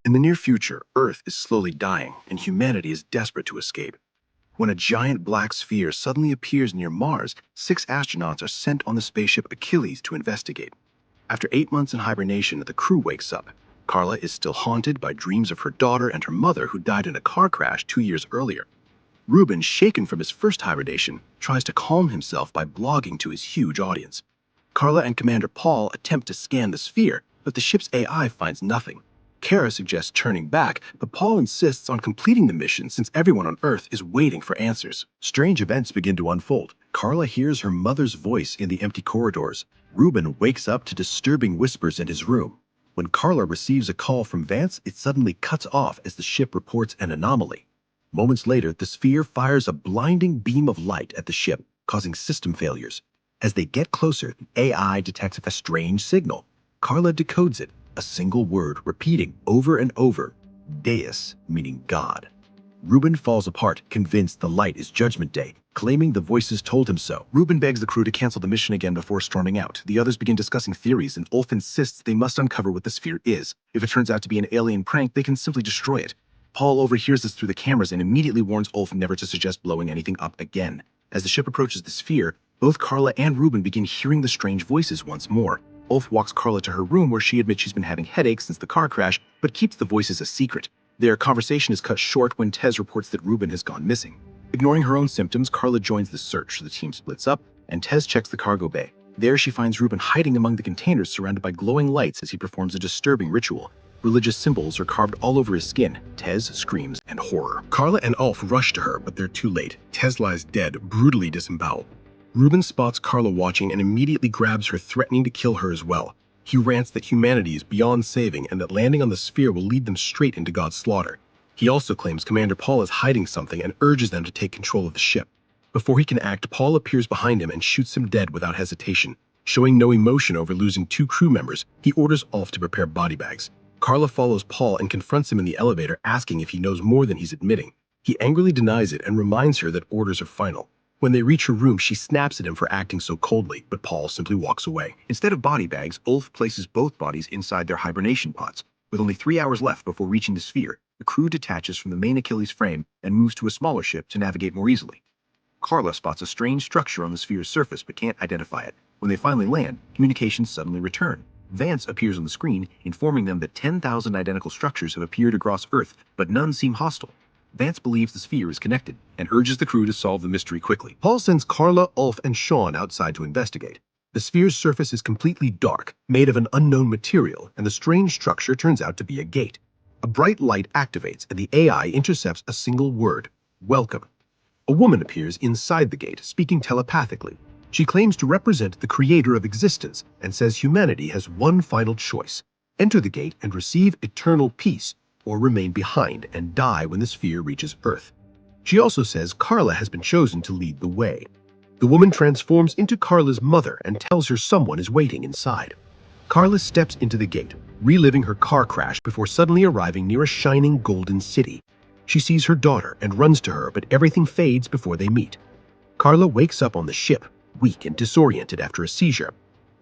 In the near future, Earth is slowly dying, and humanity is desperate to escape. When a giant black sphere suddenly appears near Mars, 6 astronauts are sent on the spaceship Achilles to investigate. After 8 months in hibernation, the crew wakes up. Carla is still haunted by dreams of her daughter and her mother who died in a car crash 2 years earlier. Ruben, shaken from his first hibernation, tries to calm himself by blogging to his huge audience. Carla and Commander Paul attempt to scan the sphere, but the ship's AI finds nothing. Kara suggests turning back, but Paul insists on completing the mission since everyone on Earth is waiting for answers. Strange events begin to unfold. Carla hears her mother's voice in the empty corridors. Ruben wakes up to disturbing whispers in his room. When Carla receives a call from Vance, it suddenly cuts off as the ship reports an anomaly. Moments later, the sphere fires a blinding beam of light at the ship, causing system failures. As they get closer, the AI detects a strange signal. Carla decodes it, a single word repeating over and over, Deus, meaning God. Ruben falls apart, convinced the light is Judgment Day, claiming the voices told him so. Ruben begs the crew to cancel the mission again before storming out. The others begin discussing theories, and Ulf insists they must uncover what the sphere is. If it turns out to be an alien prank, they can simply destroy it. Paul overhears this through the cameras and immediately warns Ulf never to suggest blowing anything up again. As the ship approaches the sphere, both Carla and Ruben begin hearing the strange voices once more. Ulf walks Carla to her room where she admits she's been having headaches since the car crash, but keeps the voices a secret. Their conversation is cut short when Tez reports that Ruben has gone missing. Ignoring her own symptoms, Carla joins the search. The team splits up, and Tez checks the cargo bay. There she finds Ruben hiding among the containers surrounded by glowing lights as he performs a disturbing ritual. Religious symbols are carved all over his skin. Tez screams in horror. Carla and Ulf rush to her, but they're too late. Tez lies dead, brutally disemboweled. Ruben spots Carla watching and immediately grabs her, threatening to kill her as well. He rants that humanity is beyond saving and that landing on the sphere will lead them straight into God's slaughter. He also claims Commander Paul is hiding something and urges them to take control of the ship. Before he can act, Paul appears behind him and shoots him dead without hesitation. Showing no emotion over losing 2 crew members, he orders Ulf to prepare body bags. Carla follows Paul and confronts him in the elevator, asking if he knows more than he's admitting. He angrily denies it and reminds her that orders are final. When they reach her room, she snaps at him for acting so coldly, but Paul simply walks away. Instead of body bags, Ulf places both bodies inside their hibernation pods. With only 3 hours left before reaching the sphere, the crew detaches from the main Achilles frame and moves to a smaller ship to navigate more easily. Carla spots a strange structure on the sphere's surface but can't identify it. When they finally land, communications suddenly return. Vance appears on the screen, informing them that 10,000 identical structures have appeared across Earth, but none seem hostile. Vance believes the sphere is connected and urges the crew to solve the mystery quickly. Paul sends Carla, Ulf, and Sean outside to investigate. The sphere's surface is completely dark, made of an unknown material, and the strange structure turns out to be a gate. A bright light activates, and the AI intercepts a single word, welcome. A woman appears inside the gate, speaking telepathically. She claims to represent the creator of existence and says humanity has one final choice: enter the gate and receive eternal peace, or remain behind and die when the sphere reaches Earth. She also says Carla has been chosen to lead the way. The woman transforms into Carla's mother and tells her someone is waiting inside. Carla steps into the gate, reliving her car crash before suddenly arriving near a shining golden city. She sees her daughter and runs to her, but everything fades before they meet. Carla wakes up on the ship, weak and disoriented after a seizure.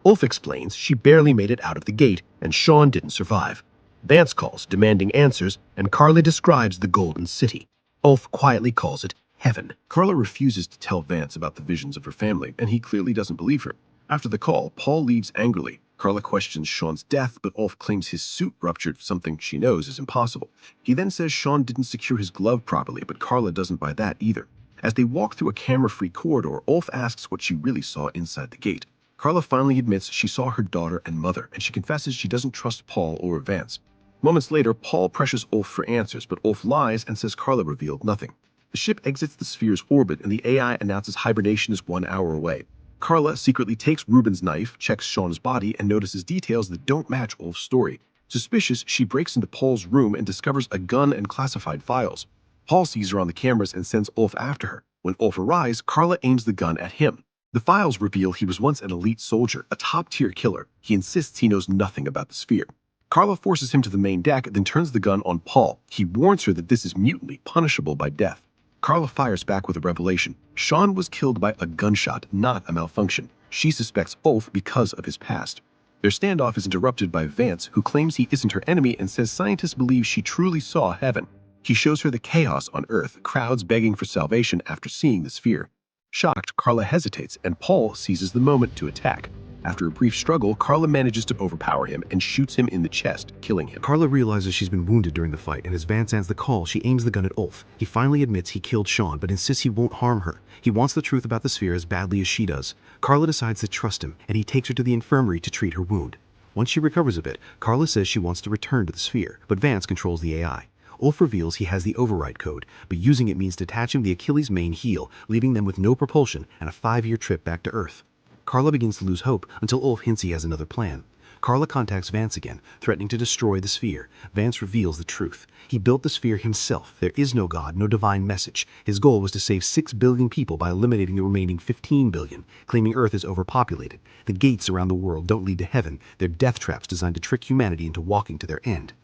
Ulf explains she barely made it out of the gate and Sean didn't survive. Vance calls, demanding answers, and Carla describes the Golden City. Ulf quietly calls it heaven. Carla refuses to tell Vance about the visions of her family, and he clearly doesn't believe her. After the call, Paul leaves angrily. Carla questions Sean's death, but Ulf claims his suit ruptured, something she knows is impossible. He then says Sean didn't secure his glove properly, but Carla doesn't buy that either. As they walk through a camera-free corridor, Ulf asks what she really saw inside the gate. Carla finally admits she saw her daughter and mother, and she confesses she doesn't trust Paul or Vance. Moments later, Paul pressures Ulf for answers, but Ulf lies and says Carla revealed nothing. The ship exits the sphere's orbit, and the AI announces hibernation is 1 hour away. Carla secretly takes Ruben's knife, checks Sean's body, and notices details that don't match Ulf's story. Suspicious, she breaks into Paul's room and discovers a gun and classified files. Paul sees her on the cameras and sends Ulf after her. When Ulf arrives, Carla aims the gun at him. The files reveal he was once an elite soldier, a top-tier killer. He insists he knows nothing about the sphere. Carla forces him to the main deck, then turns the gun on Paul. He warns her that this is mutiny, punishable by death. Carla fires back with a revelation. Sean was killed by a gunshot, not a malfunction. She suspects Ulf because of his past. Their standoff is interrupted by Vance, who claims he isn't her enemy and says scientists believe she truly saw heaven. He shows her the chaos on Earth, crowds begging for salvation after seeing the sphere. Shocked, Carla hesitates, and Paul seizes the moment to attack. After a brief struggle, Carla manages to overpower him and shoots him in the chest, killing him. Carla realizes she's been wounded during the fight, and as Vance answers the call, she aims the gun at Ulf. He finally admits he killed Sean, but insists he won't harm her. He wants the truth about the sphere as badly as she does. Carla decides to trust him, and he takes her to the infirmary to treat her wound. Once she recovers a bit, Carla says she wants to return to the sphere, but Vance controls the AI. Ulf reveals he has the override code, but using it means detaching the Achilles' main heel, leaving them with no propulsion and a 5-year trip back to Earth. Carla begins to lose hope until Ulf hints he has another plan. Carla contacts Vance again, threatening to destroy the sphere. Vance reveals the truth. He built the sphere himself. There is no God, no divine message. His goal was to save 6 billion people by eliminating the remaining 15 billion, claiming Earth is overpopulated. The gates around the world don't lead to heaven. They're death traps designed to trick humanity into walking to their end.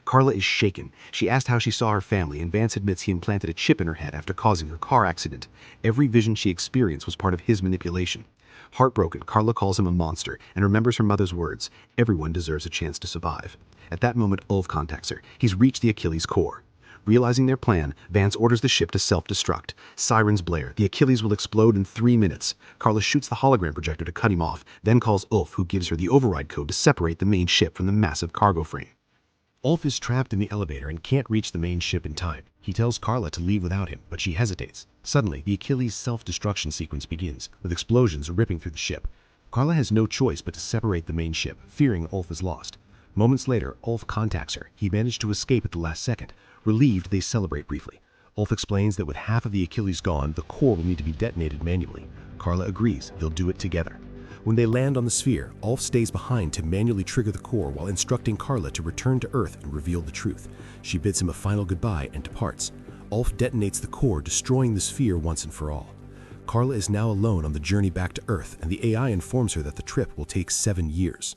Carla is shaken. She asked how she saw her family, and Vance admits he implanted a chip in her head after causing her car accident. Every vision she experienced was part of his manipulation. Heartbroken, Carla calls him a monster and remembers her mother's words, "Everyone deserves a chance to survive." At that moment, Ulf contacts her. He's reached the Achilles core. Realizing their plan, Vance orders the ship to self-destruct. Sirens blare. The Achilles will explode in 3 minutes. Carla shoots the hologram projector to cut him off, then calls Ulf, who gives her the override code to separate the main ship from the massive cargo frame. Ulf is trapped in the elevator and can't reach the main ship in time. He tells Carla to leave without him, but she hesitates. Suddenly, the Achilles' self-destruction sequence begins, with explosions ripping through the ship. Carla has no choice but to separate the main ship, fearing Ulf is lost. Moments later, Ulf contacts her. He managed to escape at the last second. Relieved, they celebrate briefly. Ulf explains that with half of the Achilles gone, the core will need to be detonated manually. Carla agrees. They'll do it together. When they land on the sphere, Ulf stays behind to manually trigger the core while instructing Carla to return to Earth and reveal the truth. She bids him a final goodbye and departs. Ulf detonates the core, destroying the sphere once and for all. Carla is now alone on the journey back to Earth, and the AI informs her that the trip will take 7 years.